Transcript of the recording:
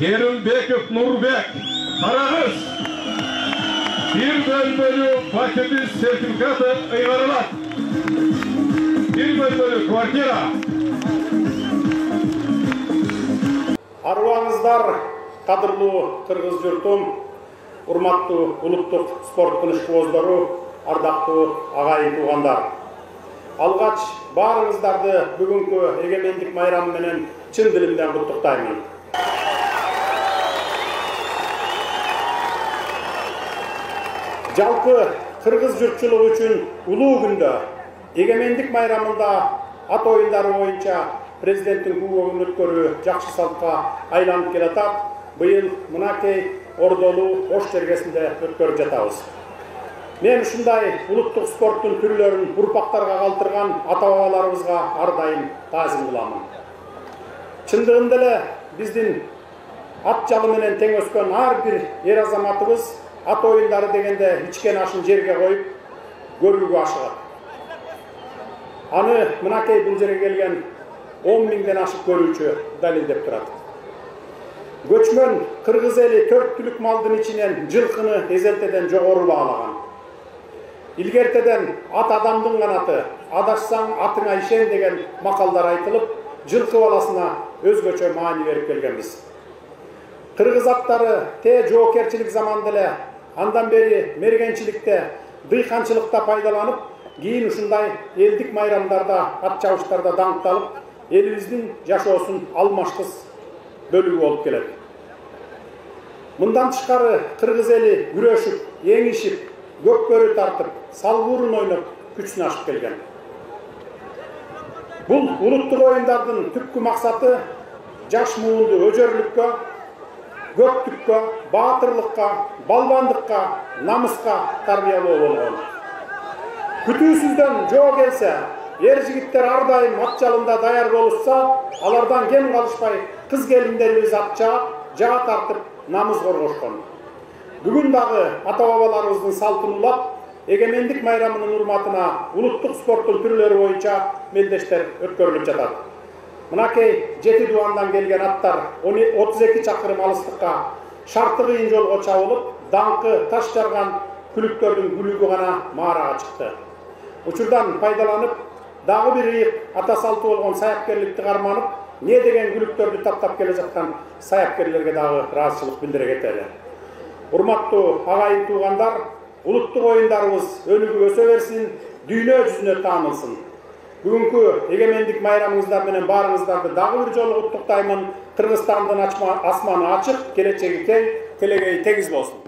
Kerimбеков Нурбек, Карагыз, bir bölmeli paketi sertifikatı ayırılır. Bir bölmeli kvartira. Arvаңыздар, қадірлі қырғыз жұртым, урматтуу улуттук спорттун ишкобоздору, ардактуу агайын туугандар. Алгач баарыңыздарды бүгүнкү эгемендик майрамы менен чын дилимден куттуктаймын. Жалпы кыргыз жұртчулугу үчүн улуу күндө эгемендик майрамында ат оюндары боюнча президенттин күбөгүн өткөрүү жакшы салтка айланып келатат. Быйыл мынакей ордолуу ош жергесинде өткөрүп жатабыз. Мен ушундай улуттук спорттун түрлөрүн урпактарга калтырган ата-бабаларыбызга ар дайым таазим кыламын. Чындыгында эле биздин ат жалы менен тең өскөн ар бир эр азаматыбыз ат оюндары дегенде ичкен ашын жерге коюп көрүүгө ашыгат. Аны мынакей бул жерге келген 10 миңден ашык көрүүчү далилдеп турат. Көчмөн кыргыз эли 4 түлүк малдын ичинен жылкыны эзелтеден жогору баалаган. Илгертеден ат адамдын канаты, адашсаң атыңа ишен деген макалдар айтылып, жылкы баласына өзгөчө маани берип келгенбиз. Кыргыз аттары те жоокерчилик заманда эле андан бери мергенчиликте, дыйканчылыкта пайдаланып, кийин ушундай элдик майрамдарда, ат чабыштарда даңкталып, элибиздин жашоосун алмаштыс бөлүгү болуп келет. Мындан тышкары кыргыз эли күрөшүп, эңишип, көккөрү тартып, салбуурун ойноп, күчүн ашып келген. Бул улуттук оюндардын түпкү максаты жаш муунду өжөрлүккө, көптүккө, баатырлыкка, балбандыкка, намыска тарбиялоо болгон. Күтүүсүздөн жоо келсе, ер жигиттер ар дайым ат жалында даяр болушса, алардан кем калышпай кыз келиндерибиз ат жаап, жаа тартып, намыз коргошкон. Бүгүн дагы ата-бабаларыбыздын салтын улап, эгемендик майрамынын урматына улуттук спорттун түрлөрү боюнча мелдештер өткөрүлүп жатат. Мынакей 7 дуандан келген аттар 32 чакырым алыстыкка шарты кыйын жолго чабылып, даңкы таш жарган күлүктөрдүн күлүгү гана маарага чыкты. Учурдан пайдаланып, дагы бир ыйык ата салты болгон саяпкерликти карманып, не деген күлүктөрдү таптап келе жаткан саяпкерлерге дагы ыраазычылык билдире кетели. Урматтуу агайын туугандар, улуттук оюндарыбыз өнүгүп өсө берсин, дүйнө жүзүнө таанылсын. Бүгүнкү эгемендик майрамыңыздар менен баарыңыздарды дагы бир жолу куттуктаймын. Кыргызстандын асманы ачык, келечеги кең, келегеи тегиз болсун.